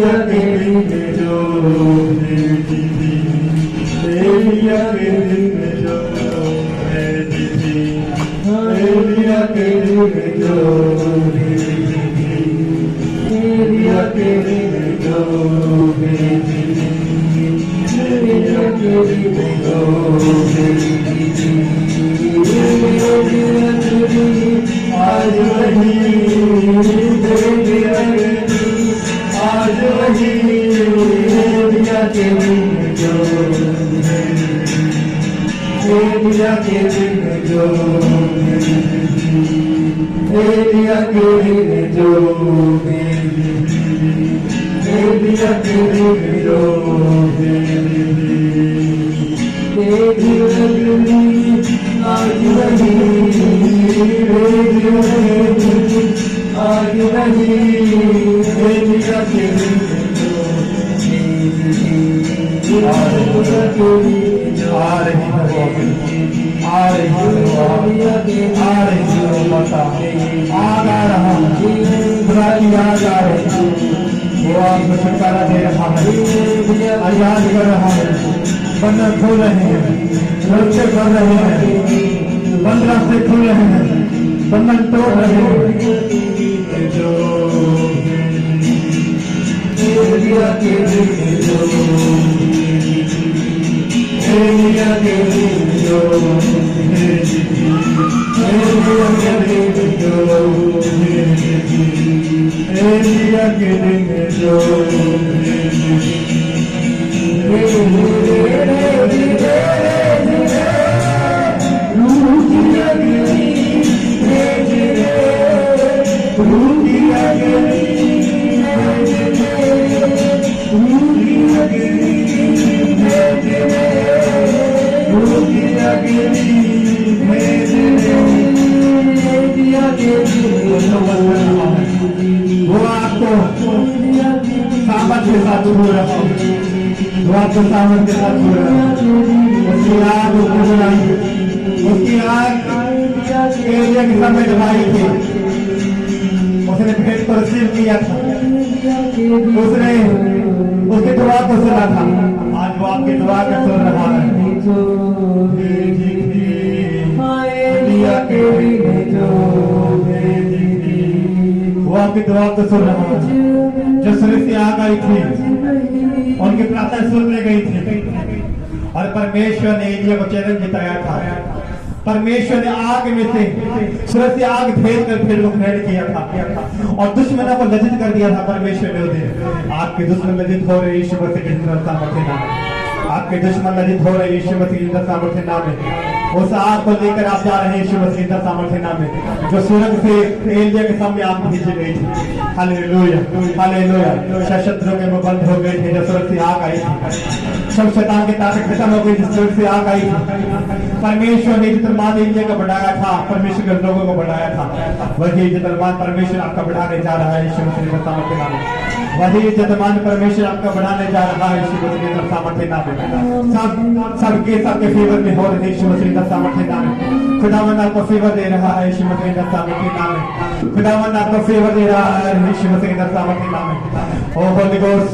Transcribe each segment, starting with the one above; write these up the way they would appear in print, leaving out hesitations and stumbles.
के दिन में जो भेजी थी, एलिया के दिन में जो भेजी थी, एलिया के दिन में जो भेजी थी, एलिया के दिन में जो भेजी थी, एलिया के दिन में जो भेजी थी, आज वही आज वही एलिया के दिन में जो एलिया के दिन में जो एलिया के दिन में जो एलिया के दिन में जो आज वही आज वही एलिया के दिन में जो आ रही माता आग आ रहा खुदा की याद आ रही, वो आपको छुटकारा दे रहा है, आजाद कर रहा है, बंधन खोल रहे हैं, रक्षे कर रहे हैं, बंद रास्ते खुल रहे हैं, बंधन तोड़ रहे हैं। जो एलिया के दिन में जो एलिया के दिन में जो भेजी थी, एलिया के दिन में जो भेजी थी, एलिया के दिन में जो भेजी थी, वो आपको सामर्थ के साथ छू रहा है, वो आपको सामर्थ के साथ छू रहा है, उसकी आग उसको जलाई, उसकी आग एलिया के समय जलाई थी, उसने भेंट को रिसीव किया था, उसने उसकी दुआ को सुना था, आज वो आपकी दुआ को सुन रहा है। एलिया के दिन में जो भेजी थी, वो आपकी दुआ को सुन रहा है, जो सूर्य से आग आई थी, उनकी प्रार्थना सुनने गई थी, और परमेश्वर ने एलिया को चैलेंज जिताया था। परमेश्वर ने आग में से सूरज से आग भेज कर फिर को खड़े किया था, और दुश्मनों को लज्जित कर दिया था। परमेश्वर ने उन्हें आपके दुश्मन लज्जित हो रहे यीशु मसीह के सामर्थ्य नाम, आपके दुश्मन लज्जित हो रहे यीशु मसीह के सामर्थ्य नाम में, उस आग को लेकर आप जा रहे हैं यीशु मसीह के सामर्थ्य नाम में, जो स्वर्ग से एलिया के सामने आग भेजी गई थी। Hallelujah hallelujah. शत्रु के मुंह बंद हो गए थे जब स्वर्ग से आग आई थी, सब शैतान की ताकत खत्म हो गई जिस स्वर्ग से आग आई थी। परमेश्वर ने जितमान एलिया को बढ़ाया था, परमेश्वर के लोगों को बढ़ाया था, वही जितमान परमेश्वर आपका बढ़ाने जा रहा है यीशु मसीह के सामर्थ्य नाम में। वही जितमान परमेश्वर आपका बढ़ाने जा रहा है यीशु मसीह के सामर्थ्य नाम में। सबके फेवर में हो रहे यीशु मसीह का सामर्थ्य नाम है। खुदावंद आपको फेवर दे रहा है यीशु मसीह का सामर्थ्य नाम है। खुदावंद आपको फेवर दे रहा है यीशु मसीह का सामर्थ्य नाम है। ओ होली गोस्ट,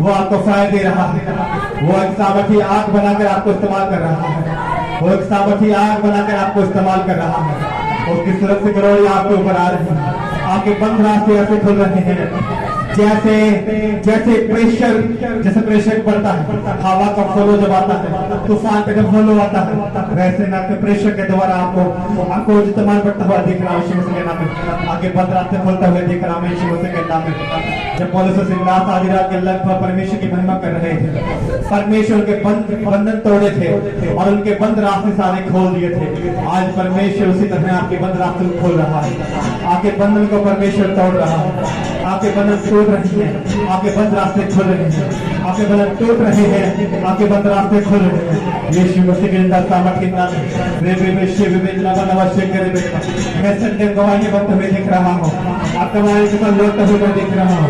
वो आपको फायर दे रहा है, वो एक सामर्थ्य आग बनाकर आपको इस्तेमाल कर रहा है, वो एक सामर्थ्य आग बनाकर आपको इस्तेमाल कर रहा है। उसकी सूरत से ग्लोरी आपके ऊपर आ रही है, आपके बंद रास्ते ऐसे खुल रहे हैं, जैसे जैसे प्रेशर बढ़ता है, हवा का फ्लो जब आता है, तूफान का जब फ्लो आता है, वैसे ना के प्रेशर के द्वारा आपको इस्तेमाल बढ़ता हुआ दिख रहा है यीशु मसीह के नाम में। आगे बंद रास्ते खुलता हुआ दिख रहा है यीशु मसीह के नाम में। जब पौलुस और सिलास आधी रात के लगभग परमेश्वर की महिमा कर रहे थे, परमेश्वर के बंधन तोड़े थे और उनके बंद रास्ते सारे खोल दिए थे। आज परमेश्वर उसी तरह आपके बंद रास्ते खोल रहा है, आपके बंधन को परमेश्वर तोड़ रहा है, आपके बंधन टूट रही है, आपके बंद रास्ते खुल रहे हैं, आपके बंधन टूट रहे हैं, आपके बंद रास्ते खुल रहे हैं। यीशु मसीह के सामर्थ्य के नाम में मैं संडे गवाही बनते हुए देख रहा हूँ, आप गवाही के साथ लौटते हुए देख रहा हूँ।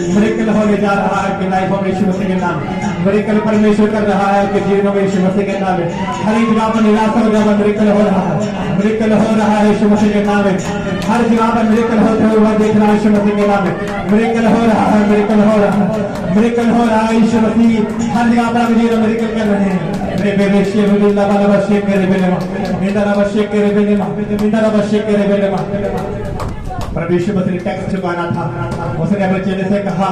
मिरेकल होने जा रहा है कि लाइफ में यीशु मसीह के नाम, मिरेकल परमेश्वर कर रहा है कि जीवन में यीशु मसीह के नाम है। हर एक जगह पर निराशा हो जाए, मिरेकल हो रहा है, मिरेकल हो रहा है यीशु मसीह के नाम है। हर जगह पर मिरेकल होते हुए देख रहा है यीशु मसीह के नाम है। मिरेकल हो रहा है, मिरेकल हो रहा है, मिरेकल हो रहा है यीशु मसीह हर जगह पर जीवन मिरेकल कर रहे हैं। परमेश्वर मसीह टैक्स चुकाना था, उसने अपने चेले से कहा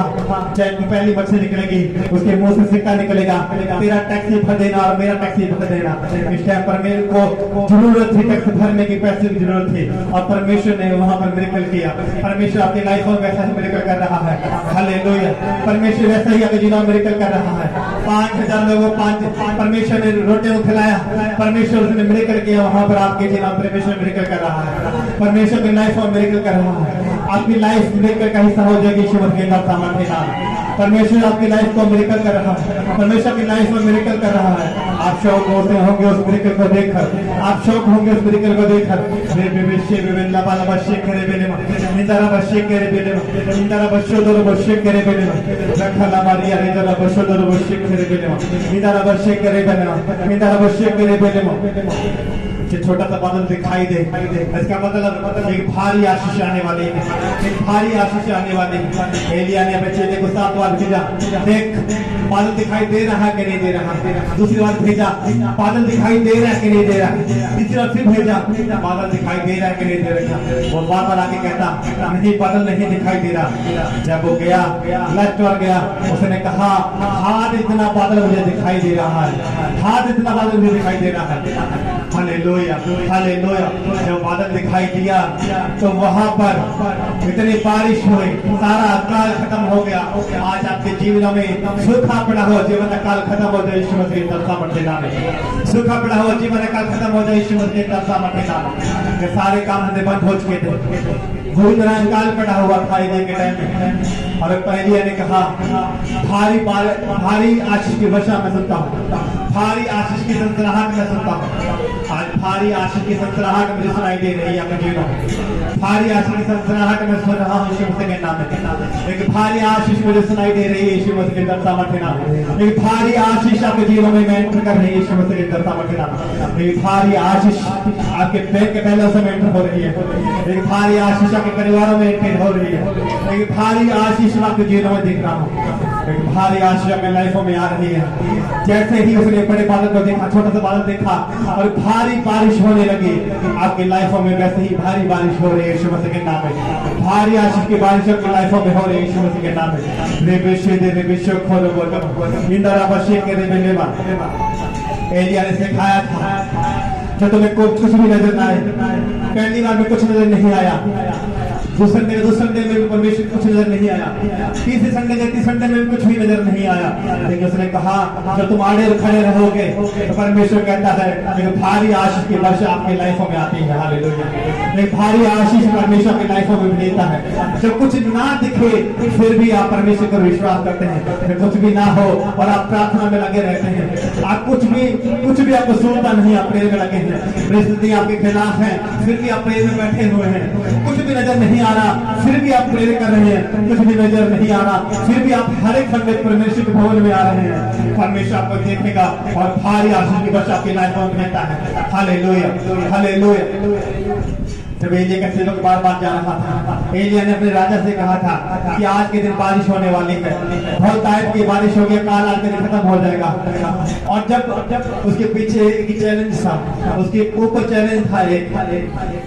चाहे पहली मछली निकलेगी उसके मुंह से सिक्का निकलेगा, तेरा टैक्स ही भर देना और मेरा टैक्स ही भर देना। इस टाइम पर मेरे को जरूरत थी टैक्स भरने की, पैसे की जरूरत थी और परमेश्वर ने वहां पर मिरेकल किया। परमेश्वर आपकी लाइफ में वैसा ही मिरेकल कर रहा है। हालेलुया, परमेश्वर वैसा ही आपके जीवन में मिरेकल कर रहा है। 5000 लोगों को परमेश्वर ने रोटियों को खिलाया, परमेश्वर उसने मिरेकल किया, वहां पर आपके जीवन में परमेश्वर मिरेकल कर रहा है। परमेश्वर की लाइफ में मिरेकल कर रहा है। आपकी लाइफ मिरेकल का हिस्सा हो जाएगी यीशु मसीह के नाम सामर्थ्य के नाम। परमेश्वर आपकी लाइफ को मिरेकल कर रहा है, परमेश्वर की लाइफ में मिरेकल कर रहा है। आप शौक होते होंगे उस मिरेकल को देखकर, आप शौक होंगे उस मिरेकल को देखकर। छोटा सा बादल दिखाई दे, इसका मतलब एक भारी आशीष आने वाली है, एक भारी आशीष आने वाली है। एलिया ने अपने चेले को 7 बार भेजा, देख बादल दिखाई दे रहा है कि नहीं दे रहा। दूसरी बार भेजा, बादल दिखाई दे रहा है कि नहीं दे रहा। तीसरी बार फिर भेजा, बादल दिखाई दे रहा है कि नहीं दे रहा। वो बार बार आके कहता नहीं बादल नहीं दिखाई दे रहा। जब वो गया लास्ट बार गया, उसने कहा हाथ इतना बादल मुझे दिखाई दे रहा है, हाथ इतना बादल मुझे दिखाई दे रहा है। Hallelujah, hallelujah. जब बादल दिखाई दिया तो वहां पर इतनी बारिश हुई, सारा अकाल खत्म हो गया। आज आपके जीवन में सूखा पड़ा हुआ जीवन का काल खत्म हो जाए यीशु मसीह के सामर्थ्य नाम में। सूखा पड़ा हुआ जीवन का काल खत्म हो जाए यीशु मसीह के सामर्थ्य नाम में। ये सारे काम हमने बंद हो चुके थे, बहुत तरह काल पड़ा हुआ था ईद के टाइम में। और पहले ने कहा भारी आशीष की वर्षा में सुनता हूँ, भारी आशीष की संसराहट में सुनता हूँ। आज भारी आशीष की संसराहट मुझे सुनाई दे रही है अपने जीवन में। भारी आशीष की संसराहट में सुन रहा हूँ यीशु मसीह के नाम में। एक भारी आशीष मुझे सुनाई दे रही है यीशु मसीह के सामर्थ्य नाम में। एक भारी आशीष आपके जीवन में एंटर कर रही है यीशु मसीह के सामर्थ्य नाम में। एक भारी आशीष आपके बैंक के बैलेंस में एंटर हो रही है। एक भारी आशीष आपके परिवारों में एंटर हो रही है। एक भारी आशीष आपके जीवन में देख रहा हूँ। एक भारी आशीष अपने लाइफों में आ रही है। जैसे ही उसने बड़े बादल को देखा, छोटा सा बादल देखा और भारी बारिश होने लगी आपकी लाइफों में, वैसे ही भारी बारिश हो रही है यीशु मसीह के नाम में। भारी आशीष की बारिश आपकी लाइफों में हो रही है यीशु मसीह के नाम में। एलिया ने सिखाया था जो तुम्हें कुछ भी नजर ना आए। पहली बार में कुछ नजर नहीं आया, दूसरे संडे में भी परमेश्वर कुछ नजर नहीं आया, तीसरे संडे में भी कुछ भी नजर नहीं आया। लेकिन उसने कहा जब तुम आड़े खड़े रहोगे तो परमेश्वर कहता है भारी आशीष की वर्षा आपकी लाइफों में आती है। हालेलुया, एक भारी आशीष परमेश्वर की लाइफों में देता है। जब कुछ ना दिखे फिर भी आप परमेश्वर पर विश्वास करते हैं, फिर कुछ भी ना हो और आप प्रार्थना में लगे रहते हैं। आप कुछ भी आपको सुनता नहीं, आप प्रेयर में लगे हैं। परिस्थिति आपके खिलाफ है फिर भी आप प्रेयर में बैठे हुए हैं। कुछ भी नजर नहीं आ रहा फिर भी आप प्रेयर कर रहे हैं। कुछ भी नजर नहीं आ रहा फिर भी आप हर एक संडे परमेश्वर के भवन में आ रहे हैं। परमेश्वर आपको देखेगा और भारी आशीष की वर्षा आपकी लाइफ में देता है। Hallelujah, hallelujah. जब एलिया का सेवक बार बार जा रहा था, एलिया ने अपने राजा से कहा था कि आज के दिन बारिश होने वाली है, बहुत टाइप की बारिश होगी, काल आज के दिन खत्म हो जाएगा। और जब उसके पीछे एक चैलेंज था, उसके ऊपर चैलेंज था एक,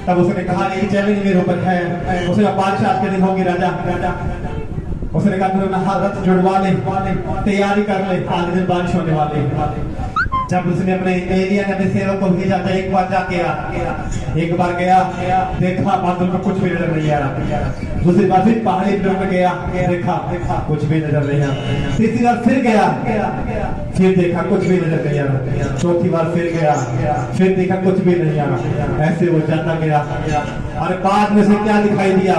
तब उसने कहा ये चैलेंज मेरे ऊपर है। उसने कहा बारिश आज के दिन होगी राजा। उसने कहा रथ जुड़वा ले, तैयारी कर ले, आज दिन बारिश होने वाली है। जब उसने अपने एलिया ने अपने सेवक को भेजा था, एक बार जाके एक बार गया, देखा बादल में कुछ भी नजर नहीं आ रहा। दूसरी बार फिर पहाड़ी पर गया, देखा कुछ भी नजर नहीं आ रहा। तीसरी बार फिर गया, फिर देखा कुछ भी नजर नहीं आ रहा। चौथी बार फिर गया, फिर देखा कुछ भी नहीं आ रहा। ऐसे वो जाता गया और बाद में से क्या दिखाई दिया?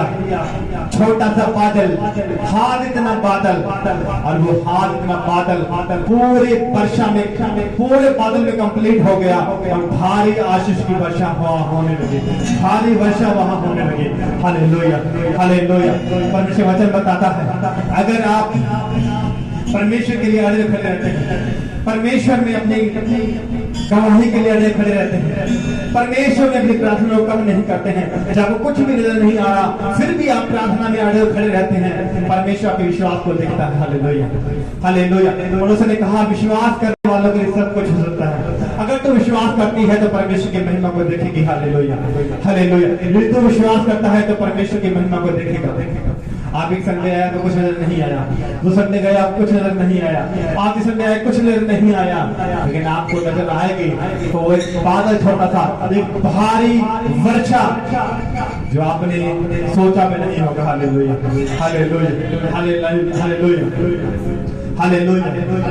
छोटा सा बादल, हाथ इतना बादल, और वो हाथ इतना बादल पूरे वर्षा में, पूरे बादल में कंप्लीट हो गया और भारी आशीष की वर्षा होने लगी, भारी वर्षा वहां होने लगी। Hallelujah, hallelujah. परमेश्वर वचन बताता है अगर आप परमेश्वर के लिए अड़े खड़े रहते हैं, परमेश्वर में अपनी गवाही के लिए अड़े खड़े रहते हैं, परमेश्वर में अपनी प्रार्थना को कम नहीं करते हैं, जब कुछ भी नजर नहीं आ रहा फिर भी आप प्रार्थना में अड़े खड़े रहते हैं, परमेश्वर आपके विश्वास को देखता है। Hallelujah, hallelujah. और उसने कहा विश्वास करने वालों के लिए सब कुछ हो सकता है। अगर तू विश्वास करती है तो परमेश्वर की महिमा को देखेगी। Hallelujah, hallelujah. यदि तू विश्वास करता है तो परमेश्वर की महिमा को देखेगा। आप एक संडे आया तो कुछ नजर नहीं आया, दो संडे गया कुछ नजर नहीं आया, पांच संडे आया कुछ नजर नहीं आया, लेकिन आपको नजर आएगी तो वो एक बादल छोटा सा, एक भारी वर्षा जो आपने सोचा भी नहीं होगा। Hallelujah, hallelujah, hallelujah, hallelujah,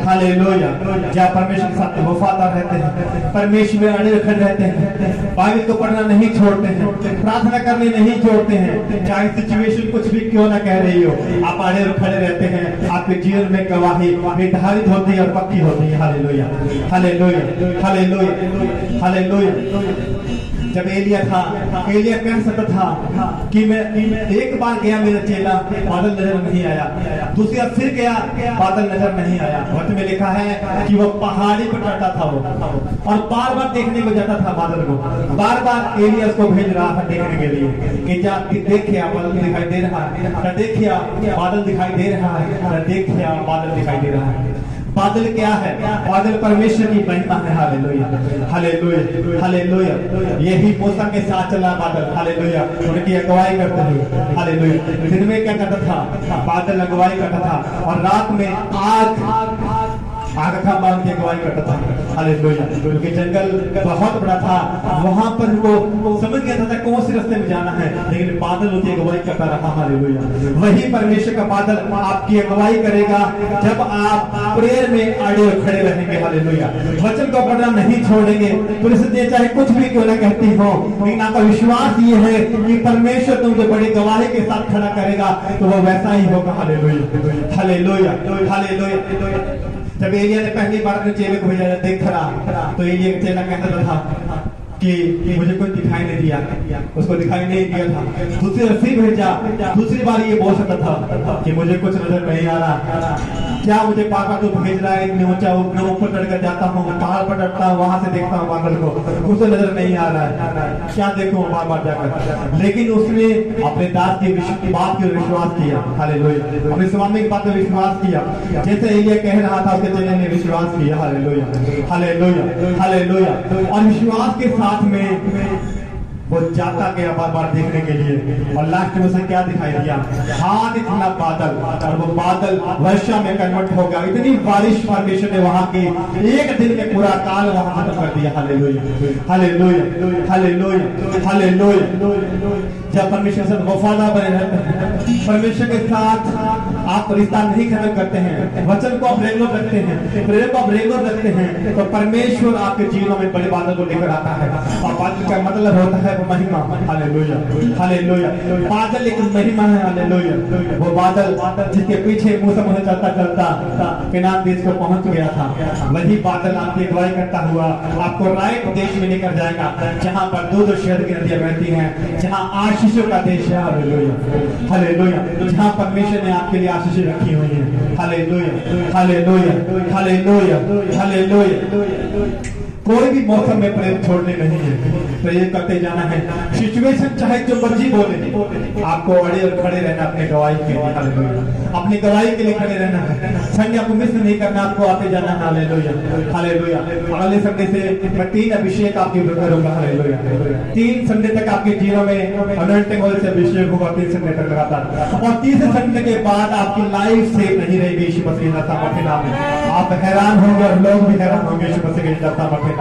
hallelujah. जहाँ परमेश्वर के साथ वफादार रहते हैं, परमेश्वर में अड़े खड़े रहते हैं, बाइबल को पढ़ना नहीं छोड़ते हैं, प्रार्थना करने नहीं छोड़ते हैं, चाहे सिचुएशन कुछ भी क्यों ना कह रही हो, आप अड़े खड़े रहते हैं, आपके जीवन में गवाही निर्धारित होती है और पक्की होती है। Hallelujah, hallelujah, hallelujah, hallelujah. जब एलिया था, एलिया कह सकता था कि मैं एक बार गया मेरा चेला, बादल नजर नहीं आया, दूसरी बार फिर गया, बादल नजर नहीं आया। वचन में लिखा है कि वो पहाड़ी पर चढ़ता था वो, और बार बार देखने को जाता था बादल को, बार बार एलिया उसको भेज रहा था देखने के लिए कि जा देखिए बादल दिखाई दे रहा है, देखिए बादल दिखाई दे रहा है, देखिए बादल दिखाई दे रहा है। बादल क्या है? बादल परमेश्वर की महिमा है। Hallelujah, hallelujah, hallelujah. यही मूसा के साथ चला बादल। हालेलुया, उनकी अगुवाई करते हुए। हालेलुया। दिन में क्या करता था? बादल अगुवाई करता था, और रात में आग का बांध के अगुवाई करता था। हालेलुया। क्योंकि जंगल बहुत बड़ा था, वहां पर वो समझ गया था कौन से रास्ते में जाना है, लेकिन बादल उनकी अगुवाई करता रहा। हालेलुया। वही परमेश्वर का बादल आपकी अगुवाई करेगा जब आप प्रेयर में अड़े खड़े रहेंगे। हालेलुया। वचन को पढ़ना नहीं छोड़ेंगे, परिस्थितियां चाहे कुछ भी क्यों ना कहती हो, लेकिन आपका विश्वास ये है कि परमेश्वर तुमसे बड़ी गवाही के साथ खड़ा करेगा, तो वो वैसा ही होगा। Hallelujah, hallelujah, hallelujah. जब एलिया ने पहली बार अपने चेले को भेजा देख रहा, तो एलिया का चेला कहता था कि मुझे कोई दिखाई नहीं दिया, उसको दिखाई नहीं दिया था। दूसरी बार फिर भेजा, दूसरी बार ये बोल सकता था कि मुझे कुछ नजर नहीं आ रहा, क्या मुझे बार बार तो भेज रहा है, इतने ऊंचा ऊपर चढ़कर जाता हूँ, पहाड़ पर चढ़ता हूँ, वहां से देखता हूँ बादल को, कुछ नजर नहीं आ रहा है, क्या देखूं बार बार जाकर। लेकिन उसने अपने दास की बात पर विश्वास किया। हालेलुया। अपने स्वामी की बात पर विश्वास किया, जैसे एलिया कह रहा था उसके चेले ने विश्वास किया। Hallelujah, hallelujah, hallelujah. और विश्वास के साथ में वो जाता गया बार बार देखने के लिए, और लास्ट में उसे क्या दिखाई दिया? हाथ इतना बादल, और वो बादल वर्षा में कन्वर्ट हो गया। इतनी बारिश परमेश्वर ने वहां की एक दिन में पूरा काल वहां खत्म कर दिया। Hallelujah, hallelujah, hallelujah, hallelujah. जब परमेश्वर से वफादार बने रहते हैं, परमेश्वर के साथ आप रिश्ता नहीं खत्म करते हैं, वचन को आप रेगुलर रखते हैं, प्रेम को आप रेगुलर रखते हैं, तो परमेश्वर आपके जीवन में बड़े बादल को लेकर आता है। और बादल का मतलब होता है महिमा। Hallelujah, hallelujah. बादल एक महिमा है। हालेलुया। वो बादल जिसके पीछे मूसा चलता चलता कनान देश को पहुंच गया था, वही बादल आपकी अगुवाई करता हुआ आपको राइट देश में लेकर जाएगा, जहां पर दूध और शहद की नदियां बहती हैं, जहां आशीषों का देश है। Hallelujah, hallelujah. जहां परमेश्वर ने आपके लिए आशीष रखी हुई है। Hallelujah, hallelujah, hallelujah, hallelujah. कोई भी मौसम में प्रेम छोड़ने नहीं है, प्रेम करते जाना है। सिचुएशन चाहे जो मर्जी बोले, आपको अड़े और खड़े रहना अपने गवाही के लिए। हालेलुया। अपनी गवाही के लिए खड़े रहना है। संडे आपको मिस नहीं करना, आपको आते जाना है। Hallelujah, hallelujah. अगले संडे से मैं 3 अभिषेक आपके ऊपर करूंगा। हालेलुया। 3 संडे तक आपके जीवन में अनॉइंटिंग ऑयल से अभिषेक होगा, 3 संडे तक लगातार। और तीसरे संडे के बाद आपकी लाइफ सेफ नहीं रहेगी यीशु मसीह के नाम में। आप हैरान होंगे और लोग भी हैरान होंगे यीशु मसीह के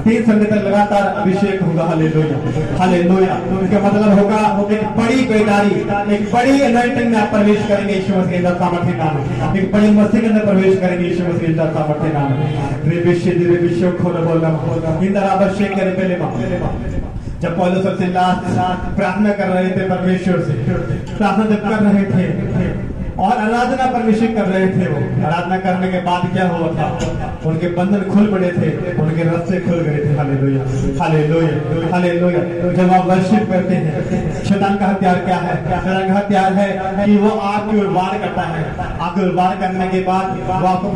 3 संडे तक लगातार अभिषेक होगा। Hallelujah, hallelujah. इसका मतलब होगा एक बड़ी बेदारी, एक बड़ी अनॉइंटिंग में आप प्रवेश करेंगे यीशु मसीह के सामर्थ्य नाम में। एक बड़ी मसीह के अंदर प्रवेश करेंगे यीशु मसीह के सामर्थ्य नाम में। रे विश्व खोल बोलना इंदर अभिषेक करे पहले जब पौलुस और सिलास प्रार्थना कर रहे थे परमेश्वर से, प्रार्थना जब कर रहे थे, और आराधना परमेश्वर कर रहे थे। वो आराधना करने के बाद क्या हुआ था, उनके बंधन खुल पड़े थे, उनके रास्ते खुल गए थे। Hallelujah, hallelujah, hallelujah. जब आप वर्शिप करते हैं, शैतान का हथियार क्या है? शैतान का हथियार है कि वो आपकी ओर वार करता है। आपकी ओर वार करने के बाद वो आपको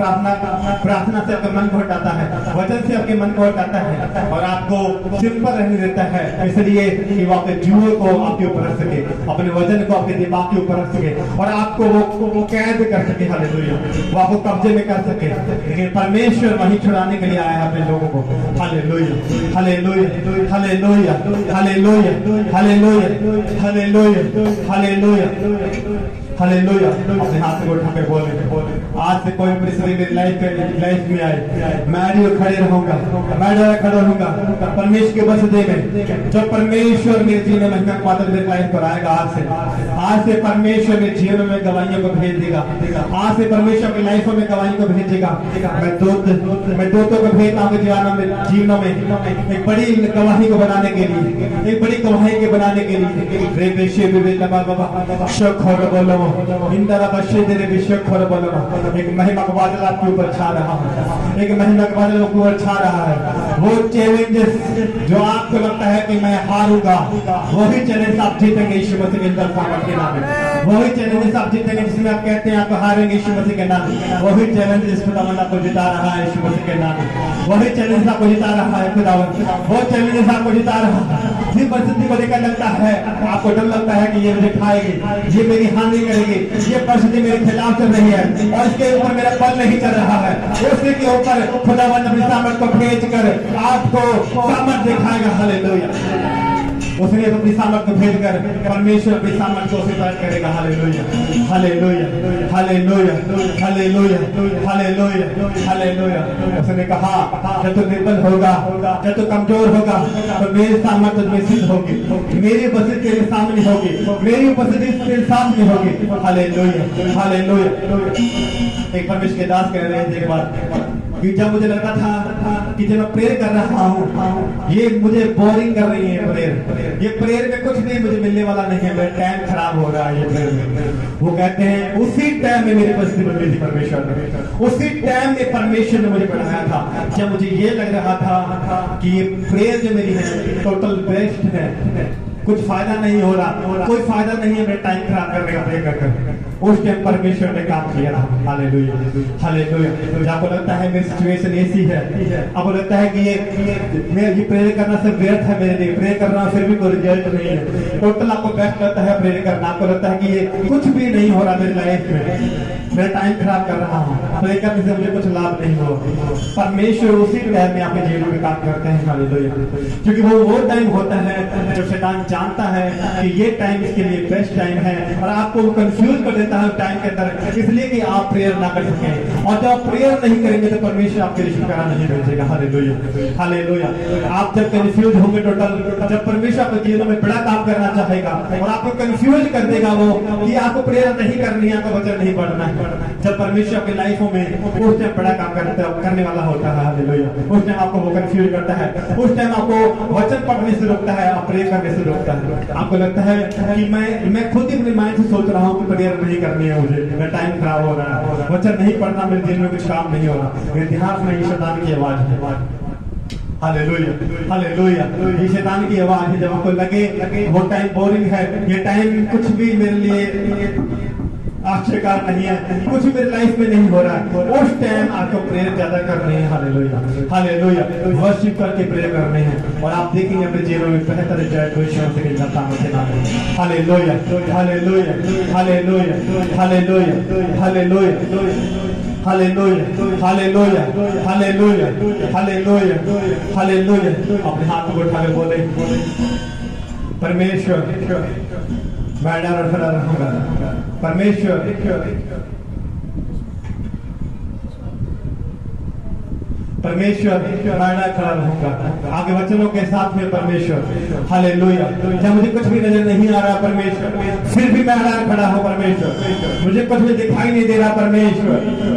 प्रार्थना से आपके मन को हटाता है, वचन से आपके मन को हटाता है और आपको सिंपल रहने देता है, इसलिए कि वो आपके जीवन को आपके ऊपर रख सके, अपने वचन को आपके दिमाग के ऊपर रख सके और आपको वो कैद कर सके। हालेलुया, वो आपको कब्जे में कर सके। लेकिन परमेश्वर वही छुड़ाने के लिए आया है अपने लोगों को। Hallelujah, hallelujah, hallelujah, hallelujah, hallelujah, hallelujah, hallelujah, hallelujah. अपने हाथ को उठा के बोले, आज से कोई परिस्थिति मेरी लाइफ में आए, मैं खड़े रहूंगा, मैं खड़ा रहूंगा परमेश्वर के वचन में। जब परमेश्वर मेरे जीवन में बादल मेरे लाइफ पर आएगा, आज से परमेश्वर मेरे जीवन में गवाहियों को भेज देगा। आज से परमेश्वर अपनी लाइफ में गवाही को भेजेगा। मैं दोस्तों को भेजता हूँ जीवनों में एक बड़ी गवाही को बनाने के लिए, एक बड़ी गवाही के बनाने के लिए। एक महिमा का बादल आपके ऊपर छा रहा है, एक महिमा का बादल आपके ऊपर छा रहा है। वो चैलेंजेस जो आपको लगता है कि मैं हारूंगा, वही चैलेंज आप जीतेंगे यीशु मसीह के सामर्थ्य के नाम में। वही चैलेंजेस आप जीतेंगे जिसमें आप कहते हैं आप हारेंगे यीशु मसीह के नाम में। वही चैलेंज जिस खुदावंद आपको जिता रहा है यीशु मसीह के नाम में। वही चैलेंज आपको जिता रहा है खुदावंद, वो चैलेंजेस आपको जिता रहा है। जिस परिस्थिति को लेकर लगता है, आपको डर लगता है कि ये मुझे खाएगी, ये मेरी हानि करेगी, ये परिस्थिति मेरे खिलाफ चल रही है और इसके ऊपर मेरा बल नहीं चल रहा है, उसी के ऊपर खुदावंद अपनी सामर्थ को भेज कर आपको सामर्थ दिखाएगा। हालेलुया, उसने अपनी सामर्थ को भेजकर परमेश्वर अपनी सामर्थ को स्वीकार करेगा। Hallelujah, hallelujah, hallelujah, hallelujah, hallelujah, hallelujah. उसने कहा जब तू निर्बल होगा, जब तू कमजोर होगा, तो मेरी सामर्थ तुझमें सिद्ध होगी, मेरी उपस्थिति तेरे सामने होगी, मेरी उपस्थिति तेरे सामने होगी। Hallelujah, hallelujah. एक परमेश्वर के दास कह रहे थे एक बार कि जब मुझे लगता था कि जब मैं प्रेयर कर रहा हूँ, ये मुझे बोरिंग कर रही है प्रेयर, ये प्रेयर में कुछ नहीं मुझे मिलने वाला नहीं है, मेरा टाइम खराब हो रहा है ये प्रेयर में। वो कहते हैं उसी टाइम में मेरी परिस्थिति बन गई थी परमेश्वर ने, उसी टाइम में परमेश्वर ने मुझे बढ़ाया था जब मुझे ये लग रहा था कि ये प्रेयर जो मेरी है टोटल वेस्ट है, कुछ फायदा नहीं हो रहा, कोई फायदा नहीं है मेरा टाइम खराब करने का प्रे कर। उस टाइम परमेश्वर ने काम किया था। Hallelujah, hallelujah. आपको लगता है मेरी सिचुएशन ऐसी है, आपको लगता है कि ये प्रे करना सिर्फ व्यर्थ है मेरे लिए, प्रे कर रहा हूँ फिर भी कोई रिजल्ट नहीं है, टोटल आपको बेस्ट लगता है प्रे करना, आपको लगता है कि ये कुछ भी नहीं हो रहा मेरी लाइफ में, मैं टाइम खराब कर रहा हूँ, प्रे करने से मुझे कुछ लाभ नहीं हो। परमेश्वर उसी टाइम में आपके जीवन में काम करते हैं। हालेलुया, क्योंकि वो टाइम होता है जब शैतान जानता है कि ये टाइम इसके लिए बेस्ट टाइम है और आपको कंफ्यूज कर देता है टाइम के अंदर, इसलिए कि आप प्रेयर ना कर सके। और जब आप प्रेयर नहीं करेंगे तो परमेश्वर आपके लिए छुटकारा नहीं भेजेगा। Hallelujah, hallelujah. आप जब कंफ्यूज होंगे टोटल, जब परमेश्वर आपके जीवन में बड़ा काम करना चाहेगा और आपको कंफ्यूज कर देगा वो कि आपको प्रेयर नहीं करनी है, आपको वचन नहीं पढ़ना है, जब परमेश्वर आपकी लाइफों में उस टाइम बड़ा काम करने वाला होता है। हालेलुया, उस टाइम आपको वो कंफ्यूज करता है, उस टाइम आपको वचन पढ़ने से रोकता है, आप प्रे करने से रोकता है। आपको लगता है कि मैं खुद ही अपने माइंड से सोच रहा हूँ कि प्रेयर नहीं करनी है मुझे, मेरा टाइम खराब हो रहा है, वचन नहीं पढ़ना, मेरे दिन में कुछ काम नहीं हो रहा। मेरे ध्यान में ये शैतान की आवाज है। Hallelujah, hallelujah. ये शैतान की आवाज है जब आपको लगे वो टाइम बोरिंग है, ये टाइम कुछ भी मेरे लिए आश्चर्यकार नहीं है, कुछ मेरी लाइफ में नहीं हो रहा है, उस टाइम आपको प्रेयर ज्यादा करनी है। Hallelujah, hallelujah. वर्शिप करके प्रेयर करने हैं और आप देखेंगे अपने जीवन में बेहतर रिजल्ट ईश्वर से मिलता है। Hallelujah, hallelujah, hallelujah, hallelujah, hallelujah, hallelujah, hallelujah, hallelujah, hallelujah, hallelujah. अपने हाथ को उठा के बोले परमेश्वर मैं डर और खड़ा रहूंगा, परमेश्वर मैं खड़ा रहूंगा आगे वचनों के साथ में परमेश्वर। हालेलुया। जब मुझे कुछ भी नजर नहीं आ रहा परमेश्वर, फिर भी मैं खड़ा हूँ परमेश्वर। मुझे कुछ भी दिखाई नहीं दे रहा परमेश्वर,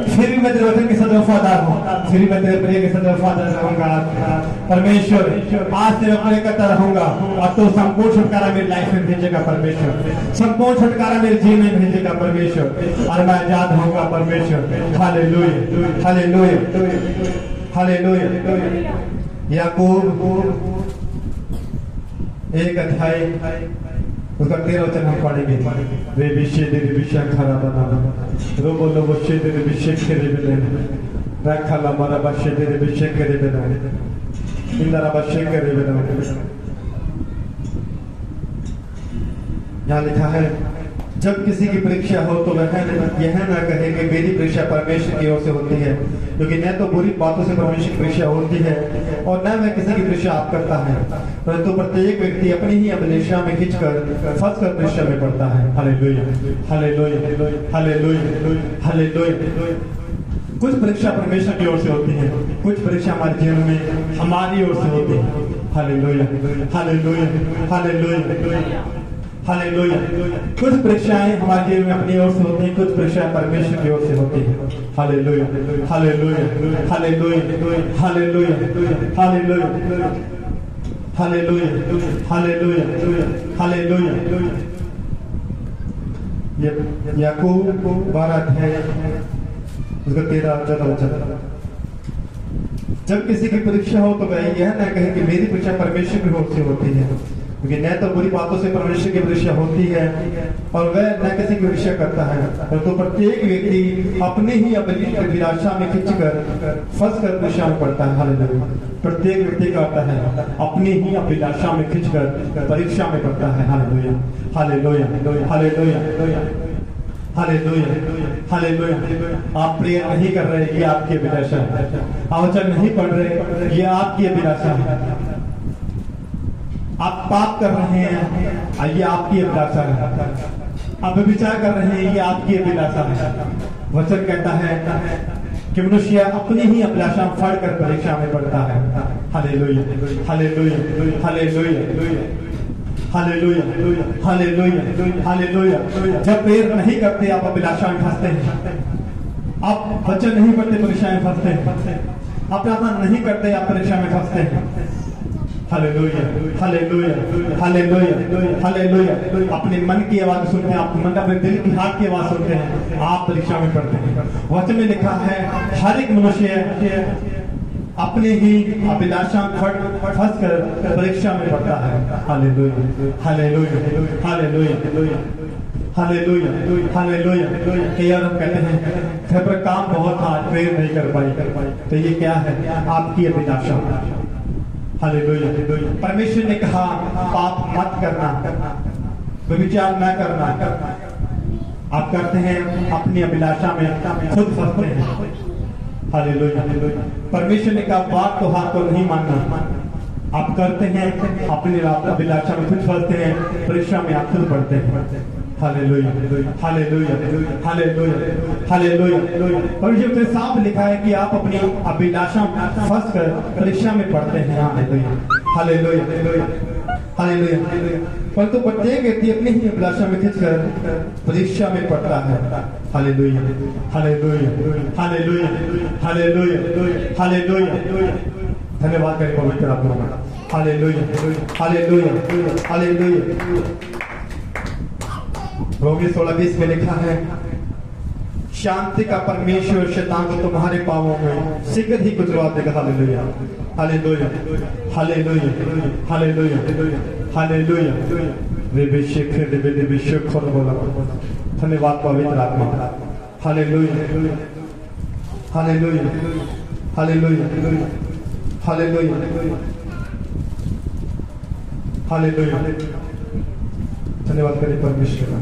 फिर भी मैं तेरे वचन के साथ वफादार हूँ, फिर भी मैं तेरे प्रिय के साथ वफादार रहूंगा परमेश्वर। आज तेरे प्रिय करता रहूंगा और तो संपूर्ण छुटकारा मेरी लाइफ में भेजेगा परमेश्वर, संपूर्ण छुटकारा मेरे जीवन में भेजेगा परमेश्वर, और मैं आजाद होऊंगा परमेश्वर। Hallelujah, hallelujah, hallelujah. याकूब 1 अध्याय उसका 13 वचन हम पढ़ेंगे। वे विषय दे विषय खरा बना रोबो लोबो शे दे विषय करे बने रखा ला मारा बशे दे विषय करे बने इंदरा बशे करे बने। यहाँ लिखा है जब किसी की परीक्षा हो तो वह यह ना कहे कि मेरी परीक्षा परमेश्वर की ओर से होती है, क्योंकि न तो बुरी बातों से परमेश्वर की परीक्षा होती है और न वह किसी की परीक्षा आप करता है, परंतु प्रत्येक व्यक्ति अपनी ही अभिलाषा में खींचकर फंसकर परीक्षा में पड़ता है। Hallelujah, hallelujah, hallelujah, hallelujah. कुछ परीक्षा परमेश्वर की ओर से होती है, कुछ परीक्षा हमारे जीवन में हमारी ओर से होती है। Hallelujah, hallelujah, hallelujah, hallelujah. कुछ परीक्षाएं हमारे जीवन में अपनी ओर से होती हैं, कुछ परीक्षाएं परमेश्वर की ओर से होती हैं। Hallelujah, hallelujah, hallelujah, hallelujah, hallelujah, hallelujah, hallelujah, hallelujah. याकूब 12 अध्याय उसका 13-14 वचन। जब किसी की परीक्षा हो तो वह यह न कहे कि मेरी परीक्षा परमेश्वर की ओर से होती है, क्योंकि न तो बुरी बातों से परमेश्वर की परीक्षा होती है और वह न किसी की परीक्षा करता है, तो प्रत्येक व्यक्ति अपने ही अभिलाषा में खींचकर फंसकर परीक्षा में पड़ता है। हालेलुया। प्रत्येक व्यक्ति का आता है अपनी ही अभिलाषा में खींचकर परीक्षा में पड़ता है। Hallelujah, hallelujah, hallelujah, hallelujah, hallelujah. आप प्रेयर नहीं कर रहे, ये आपकी अभिलाषा है। आप वचन नहीं पढ़ रहे, ये आपकी अभिलाषा है। आप पाप कर रहे हैं, ये आपकी अभिलाषा है। आप विचार कर रहे हैं, ये आपकी अभिलाषा है। वचन कहता है कि मनुष्य अपनी ही अभिलाषा फड़ कर परीक्षा में पड़ता है। Hallelujah, hallelujah, hallelujah, hallelujah, hallelujah, hallelujah. जब प्रेयर नहीं करते आप अभिलाषा में फंसते हैं, आप वचन नहीं पढ़ते परीक्षा में फंसते हैं, आप प्रार्थना नहीं करते आप परीक्षा में फंसते हैं। Hallelujah, hallelujah, hallelujah, hallelujah. अपने मन की आवाज सुनते हैं, आप मन अपने दिल की हाथ की आवाज सुनते हैं, आप परीक्षा में पढ़ते हैं। वचन में लिखा है हर एक मनुष्य अपने ही अभिलाषा फंस कर परीक्षा में पड़ता है। Hallelujah, hallelujah, hallelujah, hallelujah, hallelujah. कई बार हम कहते हैं घर पर काम बहुत था, प्रेयर नहीं कर पाई, तो ये क्या है? आपकी अभिलाषा। हालेलुया। परमेश्वर ने कहा पाप मत करना, व्यभिचार न करना। आप करते हैं अपनी अभिलाषा में खुद फंसते हैं। हालेलुया। परमेश्वर ने कहा बात तो हाथ को नहीं मानना, आप करते हैं अपनी अभिलाषा में खुद फंसते हैं, परीक्षा में आप खुद पढ़ते हैं। Hallelujah, hallelujah, hallelujah, hallelujah. परमेश्वर ने साफ लिखा है कि आप अपनी अभिलाषा में फंस कर परीक्षा में पढ़ते हैं। Hallelujah, hallelujah, hallelujah. परंतु प्रत्येक व्यक्ति अपनी ही अभिलाषा में खींचकर परीक्षा में पड़ता है। Hallelujah, hallelujah, hallelujah, hallelujah, hallelujah. धन्यवाद करें पवित्र आत्मा का। Hallelujah, hallelujah, hallelujah. रोमी 16:20 में लिखा है शांति का परमेश्वर शैतान को तुम्हारे पांवों में शीघ्र ही कुचलवा देगा। Hallelujah, hallelujah, hallelujah, hallelujah, hallelujah. धन्यवाद पवित्र आत्मा। Hallelujah, hallelujah, hallelujah, hallelujah, hallelujah. धन्यवाद करें परमेश्वर।